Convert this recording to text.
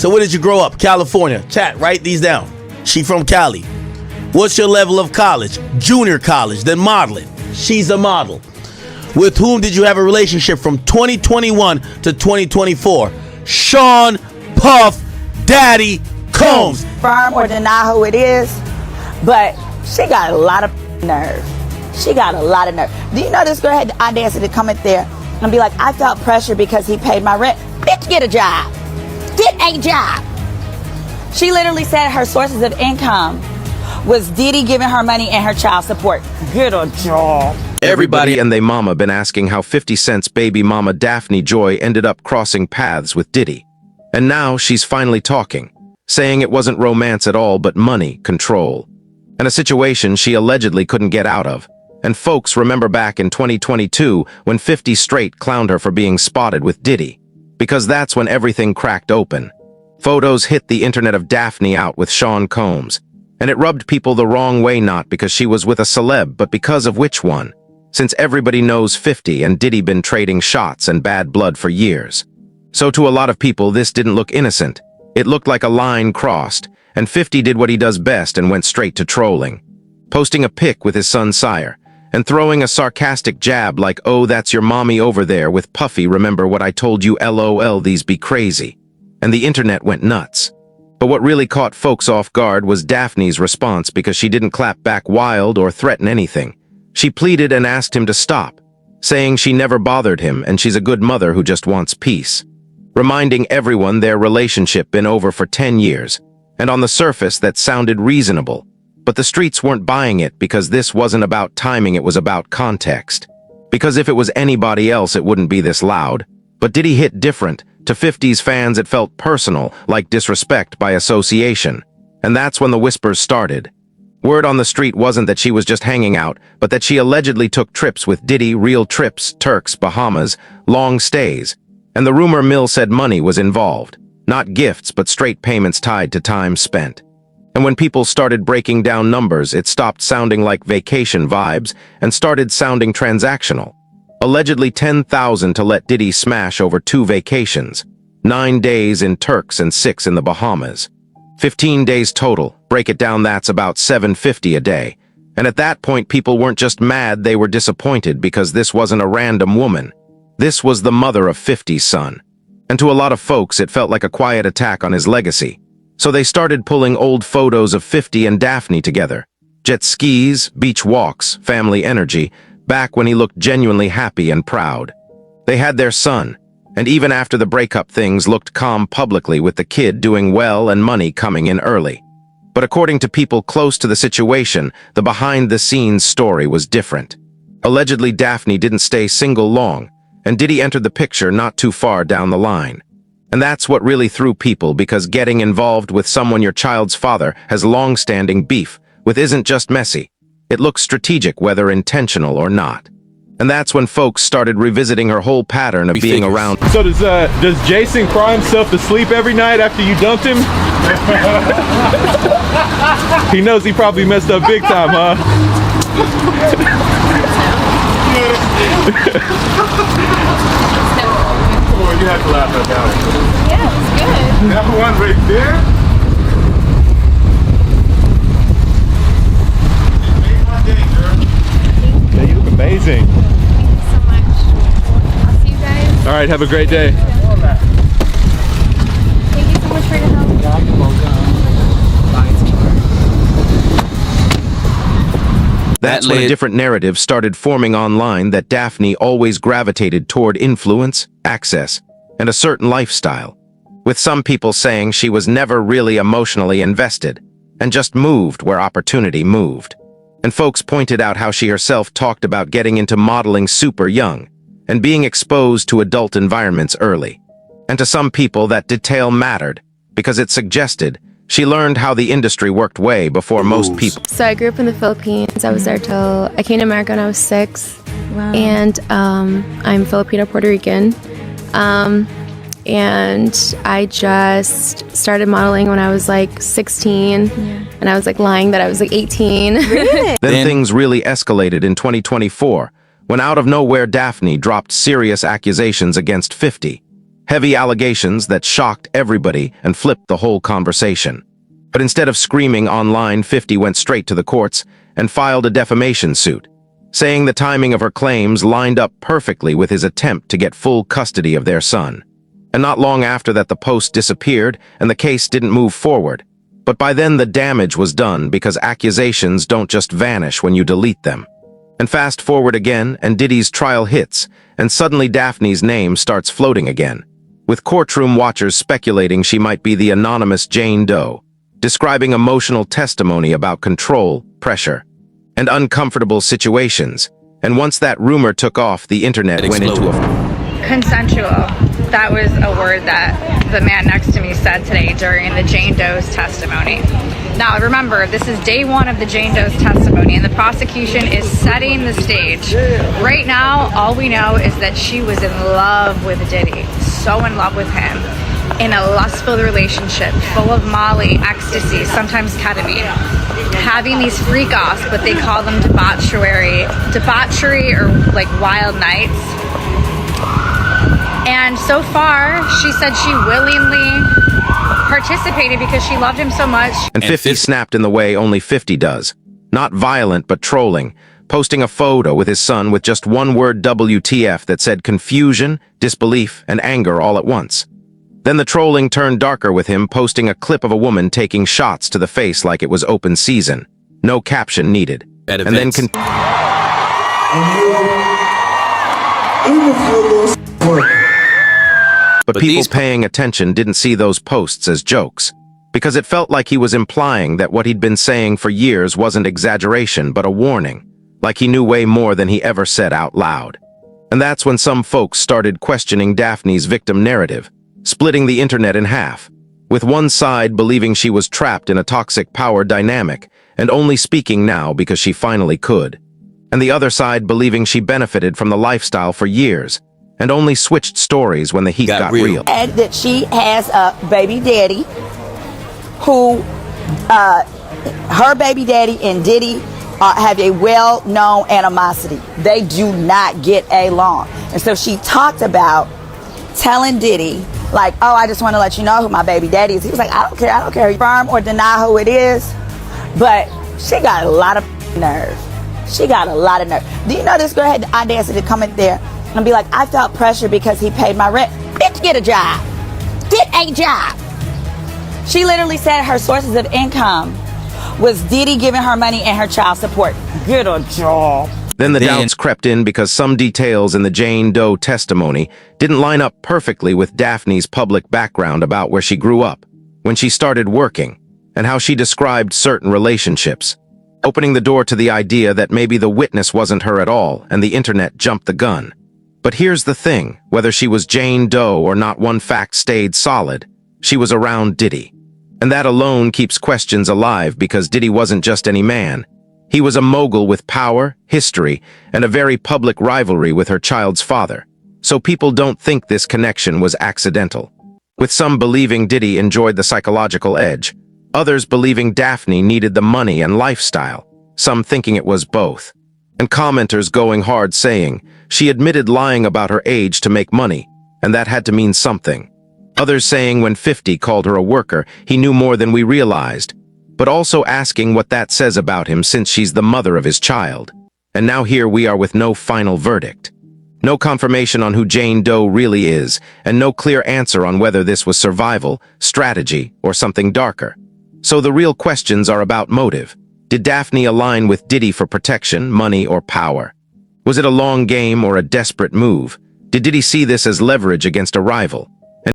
So where did you grow up? California. Chat, write these down. She from Cali. What's your level of college? Junior college, then modeling. She's a model. With whom did you have a relationship from 2021 to 2024? Sean Puff Daddy Combs. Confirm or deny who it is, but she got a lot of nerve. She got a lot of nerve. Do you know this girl had the audacity to come in there and be like, I felt pressure because he paid my rent. Bitch, get a job. Get a job. She literally said her sources of income was Diddy giving her money and her child support. Get a job. Everybody and they mama been asking how 50 Cent's baby mama Daphne Joy ended up crossing paths with Diddy. And now she's finally talking, saying it wasn't romance at all but money, control, and a situation she allegedly couldn't get out of. And folks remember back in 2022 when 50 Straight clowned her for being spotted with Diddy, because that's when everything cracked open. Photos hit the internet of Daphne out with Sean Combs, and it rubbed people the wrong way, not because she was with a celeb, but because of which one, since everybody knows 50 and Diddy been trading shots and bad blood for years. So to a lot of people this didn't look innocent. It looked like a line crossed, and 50 did what he does best and went straight to trolling, posting a pic with his son Sire, and throwing a sarcastic jab like, oh, that's your mommy over there with Puffy, remember what I told you, LOL, these be crazy. And the internet went nuts. But what really caught folks off guard was Daphne's response, because she didn't clap back wild or threaten anything. She pleaded and asked him to stop, saying she never bothered him and she's a good mother who just wants peace, reminding everyone their relationship been over for 10 years, and on the surface that sounded reasonable. But the streets weren't buying it, because this wasn't about timing, it was about context. Because if it was anybody else it wouldn't be this loud. But Diddy hit different. To 50's fans it felt personal, like disrespect by association. And that's when the whispers started. Word on the street wasn't that she was just hanging out, but that she allegedly took trips with Diddy, real trips, Turks, Bahamas, long stays. And the rumor mill said money was involved. Not gifts, but straight payments tied to time spent. And when people started breaking down numbers, it stopped sounding like vacation vibes and started sounding transactional. Allegedly 10,000 to let Diddy smash over 2 vacations, 9 days in Turks and 6 in the Bahamas. 15 days total. Break it down, that's about $750 a day. And at that point people weren't just mad, they were disappointed, because this wasn't a random woman. This was the mother of 50's son. And to a lot of folks it felt like a quiet attack on his legacy. So they started pulling old photos of 50 and Daphne together. Jet skis, beach walks, family energy, back when he looked genuinely happy and proud. They had their son, and even after the breakup things looked calm publicly, with the kid doing well and money coming in early. But according to people close to the situation, the behind-the-scenes story was different. Allegedly Daphne didn't stay single long, and Diddy entered the picture not too far down the line. And that's what really threw people, because getting involved with someone your child's father has long-standing beef with isn't just messy. It looks strategic, whether intentional or not. And that's when folks started revisiting her whole pattern of being around. So does Jason cry himself to sleep every night after you dumped him? He knows he probably messed up big time, huh? You have to laugh about it. Yeah, it's good. That one right there? You made my day, girl. Yeah, you look amazing. Thank you so much. I'll see you guys. All right, have a great day. Thank you so much for your help. That's when a different narrative started forming online, that Daphne always gravitated toward influence, access, and a certain lifestyle, with some people saying she was never really emotionally invested and just moved where opportunity moved. And folks pointed out how she herself talked about getting into modeling super young and being exposed to adult environments early. And to some people that detail mattered, because it suggested she learned how the industry worked way before most people. So I grew up in the Philippines. I was there till I came to America when I was 6. Wow. And I'm Filipino Puerto Rican. And I just started modeling when I was like 16. And I was like lying that I was like 18. Really? Then things really escalated in 2024, when out of nowhere Daphne dropped serious accusations against 50. Heavy allegations that shocked everybody and flipped the whole conversation. But instead of screaming online, 50 went straight to the courts and filed a defamation suit, saying the timing of her claims lined up perfectly with his attempt to get full custody of their son. And not long after that, the post disappeared and the case didn't move forward. But by then the damage was done, because accusations don't just vanish when you delete them. And fast forward again, and Diddy's trial hits, and suddenly Daphne's name starts floating again, with courtroom watchers speculating she might be the anonymous Jane Doe, describing emotional testimony about control, pressure, and uncomfortable situations. And once that rumor took off, the internet went into a... Consensual. That was a word that the man next to me said today during the Jane Doe's testimony. Now remember, this is day one of the Jane Doe's testimony, and the prosecution is setting the stage. Right now, all we know is that she was in love with Diddy, so in love with him, in a lustful relationship, full of Molly, ecstasy, sometimes ketamine, having these freak-offs, but they call them debauchery or like wild nights. And so far, she said she willingly participated because she loved him so much. And 50 snapped in the way only 50 does. Not violent, but trolling, posting a photo with his son with just one word WTF that said confusion, disbelief, and anger all at once. Then the trolling turned darker with him posting a clip of a woman taking shots to the face like it was open season. No caption needed. And then But people paying attention didn't see those posts as jokes, because it felt like he was implying that what he'd been saying for years wasn't exaggeration but a warning, like he knew way more than he ever said out loud. And that's when some folks started questioning Daphne's victim narrative, splitting the internet in half, with one side believing she was trapped in a toxic power dynamic and only speaking now because she finally could, and the other side believing she benefited from the lifestyle for years and only switched stories when the heat got real. And that she has a baby daddy who, her baby daddy and Diddy have a well-known animosity. They do not get along. And so she talked about telling Diddy, like, oh, I just want to let you know who my baby daddy is. He was like, I don't care. Confirm or deny who it is. But she got a lot of nerve. She got a lot of nerve. Do you know this girl had the audacity to come in there and be like, I felt pressure because he paid my rent. Bitch, get a job. Get a job. She literally said her sources of income was Diddy giving her money and her child support. Get a job. Then the doubts crept in because some details in the Jane Doe testimony didn't line up perfectly with Daphne's public background about where she grew up, when she started working, and how she described certain relationships, opening the door to the idea that maybe the witness wasn't her at all and the internet jumped the gun. But here's the thing, whether she was Jane Doe or not, one fact stayed solid: she was around Diddy. And that alone keeps questions alive, because Diddy wasn't just any man. He was a mogul with power, history, and a very public rivalry with her child's father. So people don't think this connection was accidental, with some believing Diddy enjoyed the psychological edge, others believing Daphne needed the money and lifestyle, some thinking it was both. And commenters going hard saying she admitted lying about her age to make money, and that had to mean something. Others saying when 50 called her a worker, he knew more than we realized, but also asking what that says about him since she's the mother of his child. And now here we are with no final verdict. No confirmation on who Jane Doe really is, and no clear answer on whether this was survival, strategy, or something darker. So the real questions are about motive. Did Daphne align with Diddy for protection, money, or power? Was it a long game or a desperate move? Did Diddy see this as leverage against a rival?